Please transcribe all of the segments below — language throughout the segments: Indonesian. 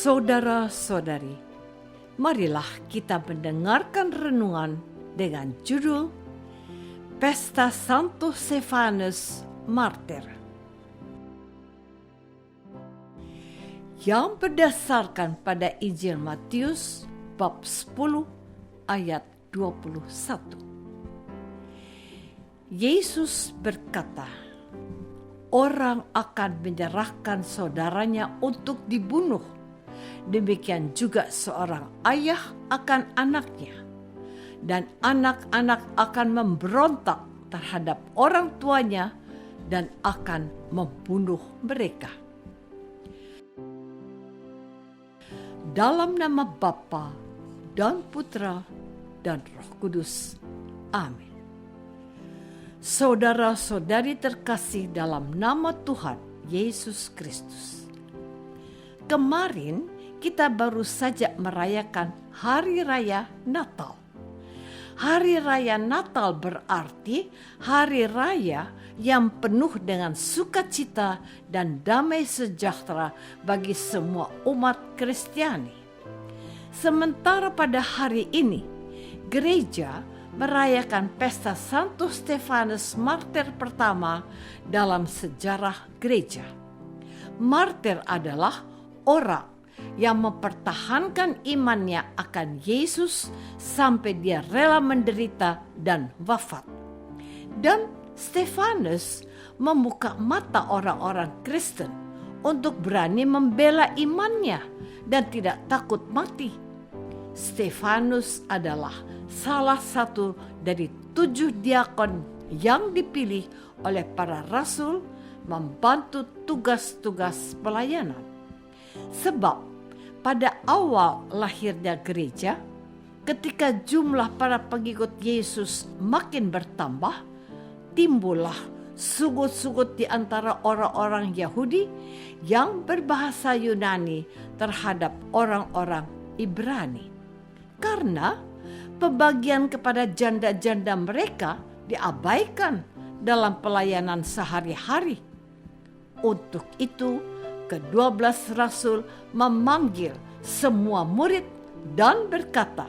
Saudara-saudari, marilah kita mendengarkan renungan dengan judul Pesta Santo Stefanus Martir, yang berdasarkan pada Injil Matius bab 10 ayat 21. Yesus berkata, orang akan menyerahkan saudaranya untuk dibunuh. Demikian juga seorang ayah akan anaknya, dan anak-anak akan memberontak terhadap orang tuanya dan akan membunuh mereka. Dalam nama Bapa dan Putra dan Roh Kudus. Amin. Saudara-saudari terkasih dalam nama Tuhan Yesus Kristus. Kemarin kita baru saja merayakan Hari Raya Natal. Hari Raya Natal berarti hari raya yang penuh dengan sukacita dan damai sejahtera bagi semua umat Kristiani. Sementara pada hari ini, gereja merayakan pesta Santo Stefanus Martir pertama dalam sejarah gereja. Martir adalah orang yang mempertahankan imannya akan Yesus sampai dia rela menderita dan wafat. Dan Stefanus membuka mata orang-orang Kristen untuk berani membela imannya dan tidak takut mati. Stefanus adalah salah satu dari 7 diakon yang dipilih oleh para rasul membantu tugas-tugas pelayanan. Sebab pada awal lahirnya gereja, ketika jumlah para pengikut Yesus makin bertambah, timbullah sugut-sugut di antara orang-orang Yahudi yang berbahasa Yunani terhadap orang-orang Ibrani. Karena pembagian kepada janda-janda mereka diabaikan dalam pelayanan sehari-hari. Untuk itu, ke-12 rasul memanggil semua murid dan berkata,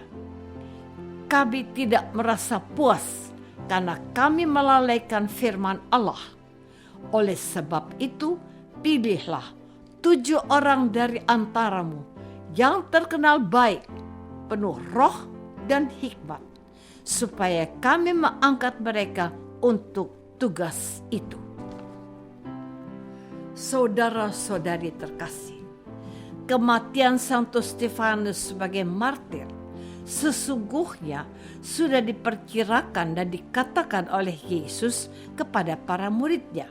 kami tidak merasa puas karena kami melalaikan firman Allah. Oleh sebab itu, pilihlah 7 orang dari antaramu yang terkenal baik, penuh roh dan hikmat, supaya kami mengangkat mereka untuk tugas itu. Saudara-saudari terkasih, kematian Santo Stefanus sebagai martir sesungguhnya sudah diperkirakan dan dikatakan oleh Yesus kepada para muridnya.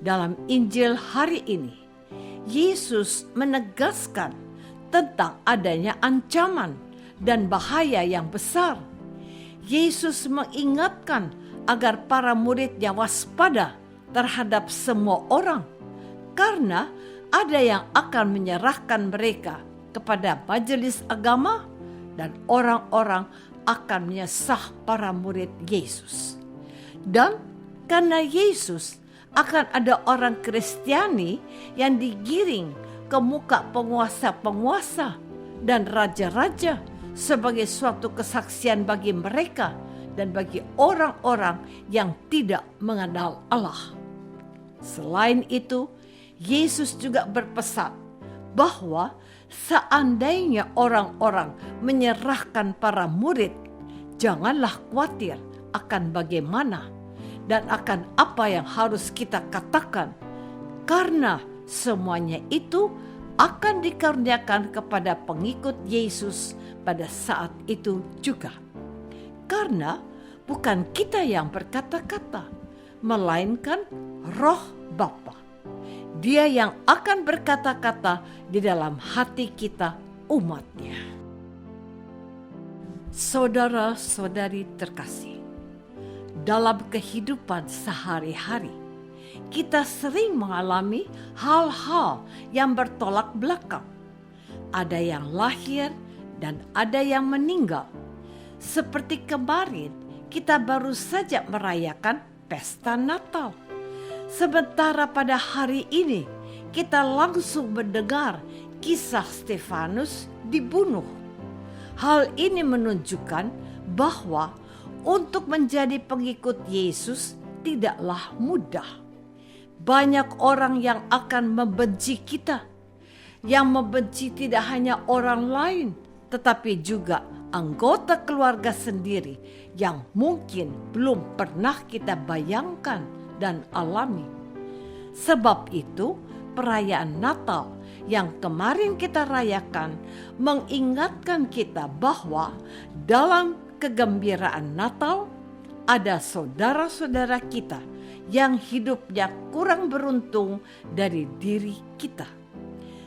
Dalam Injil hari ini, Yesus menegaskan tentang adanya ancaman dan bahaya yang besar. Yesus mengingatkan agar para muridnya waspada terhadap semua orang, karena ada yang akan menyerahkan mereka kepada majelis agama dan orang-orang akan menyesah para murid Yesus. Dan karena Yesus akan ada orang Kristiani yang digiring ke muka penguasa-penguasa dan raja-raja sebagai suatu kesaksian bagi mereka dan bagi orang-orang yang tidak mengenal Allah. Selain itu, Yesus juga berpesan bahwa seandainya orang-orang menyerahkan para murid, janganlah khawatir akan bagaimana dan akan apa yang harus kita katakan, karena semuanya itu akan dikaruniakan kepada pengikut Yesus pada saat itu juga. Karena bukan kita yang berkata-kata, melainkan Roh Bapa. Dia yang akan berkata-kata di dalam hati kita umatnya. Saudara-saudari terkasih, dalam kehidupan sehari-hari, kita sering mengalami hal-hal yang bertolak belakang. Ada yang lahir dan ada yang meninggal. Seperti kemarin, kita baru saja merayakan pesta Natal. Sementara pada hari ini kita langsung mendengar kisah Stefanus dibunuh. Hal ini menunjukkan bahwa untuk menjadi pengikut Yesus tidaklah mudah. Banyak orang yang akan membenci kita. Yang membenci tidak hanya orang lain, tetapi juga anggota keluarga sendiri yang mungkin belum pernah kita bayangkan dan alami. Sebab itu, perayaan Natal yang kemarin kita rayakan mengingatkan kita bahwa dalam kegembiraan Natal ada saudara-saudara kita yang hidupnya kurang beruntung dari diri kita.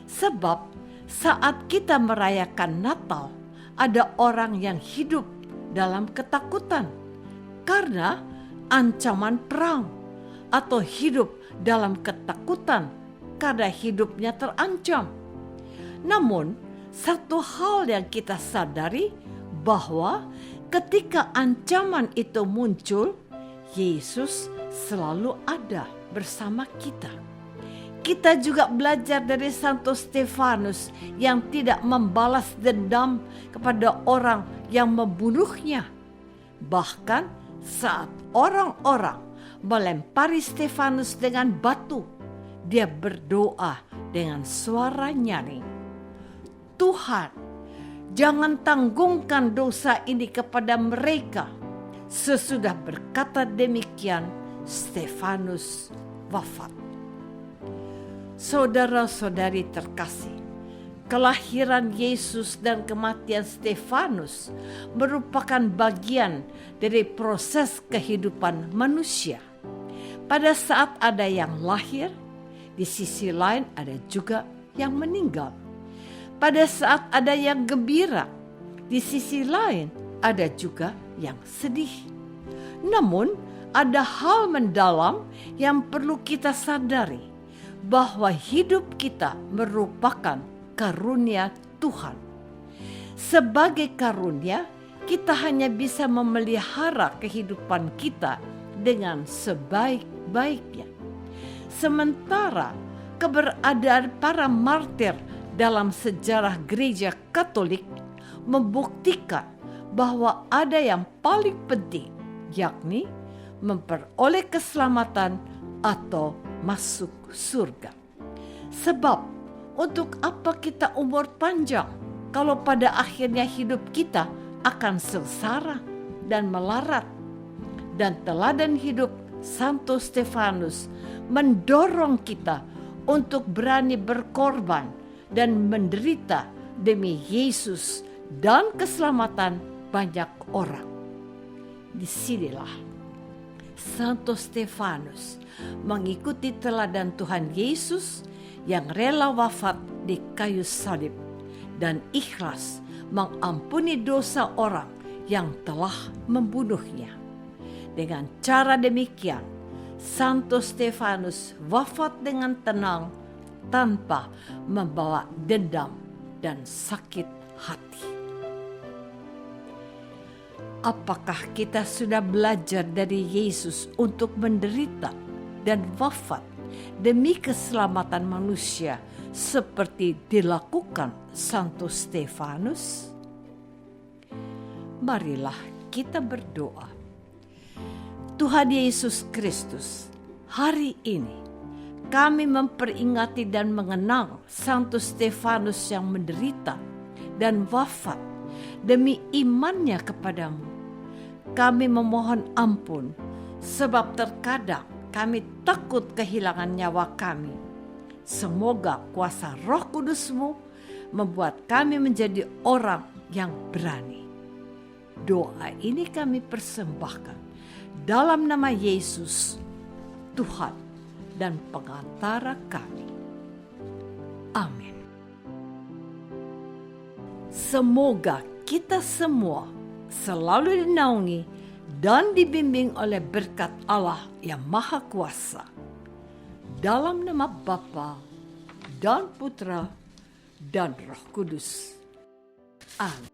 Sebab saat kita merayakan Natal, ada orang yang hidup dalam ketakutan karena ancaman perang, atau hidup dalam ketakutan karena hidupnya terancam. Namun, satu hal yang kita sadari bahwa ketika ancaman itu muncul, Yesus selalu ada bersama kita. Kita juga belajar dari Santo Stefanus yang tidak membalas dendam kepada orang yang membunuhnya. Bahkan saat orang-orang melempari Stefanus dengan batu, dia berdoa dengan suara nyaring, "Tuhan, jangan tanggungkan dosa ini kepada mereka." Sesudah berkata demikian, Stefanus wafat. Saudara-saudari terkasih, kelahiran Yesus dan kematian Stefanus merupakan bagian dari proses kehidupan manusia. Pada saat ada yang lahir, di sisi lain ada juga yang meninggal. Pada saat ada yang gembira, di sisi lain ada juga yang sedih. Namun, ada hal mendalam yang perlu kita sadari, bahwa hidup kita merupakan karunia Tuhan. Sebagai karunia, kita hanya bisa memelihara kehidupan kita dengan sebaik-baiknya. Sementara keberadaan para martir dalam sejarah gereja Katolik membuktikan bahwa ada yang paling penting, yakni memperoleh keselamatan atau masuk surga. Sebab untuk apa kita umur panjang kalau pada akhirnya hidup kita akan sengsara dan melarat? Dan teladan hidup Santo Stefanus mendorong kita untuk berani berkorban dan menderita demi Yesus dan keselamatan banyak orang. Disinilah Santo Stefanus mengikuti teladan Tuhan Yesus yang rela wafat di kayu salib dan ikhlas mengampuni dosa orang yang telah membunuhnya. Dengan cara demikian, Santo Stefanus wafat dengan tenang tanpa membawa dendam dan sakit hati. Apakah kita sudah belajar dari Yesus untuk menderita dan wafat demi keselamatan manusia seperti dilakukan Santo Stefanus? Marilah kita berdoa. Tuhan Yesus Kristus, hari ini kami memperingati dan mengenang Santo Stefanus yang menderita dan wafat demi imannya kepadamu. Kami memohon ampun, sebab terkadang kami takut kehilangan nyawa kami. Semoga kuasa Roh Kudus-Mu membuat kami menjadi orang yang berani. Doa ini kami persembahkan dalam nama Yesus, Tuhan dan pengantara kami. Amin. Semoga kita semua selalu dinaungi dan dibimbing oleh berkat Allah yang Maha Kuasa. Dalam nama Bapa dan Putra dan Roh Kudus. Amin.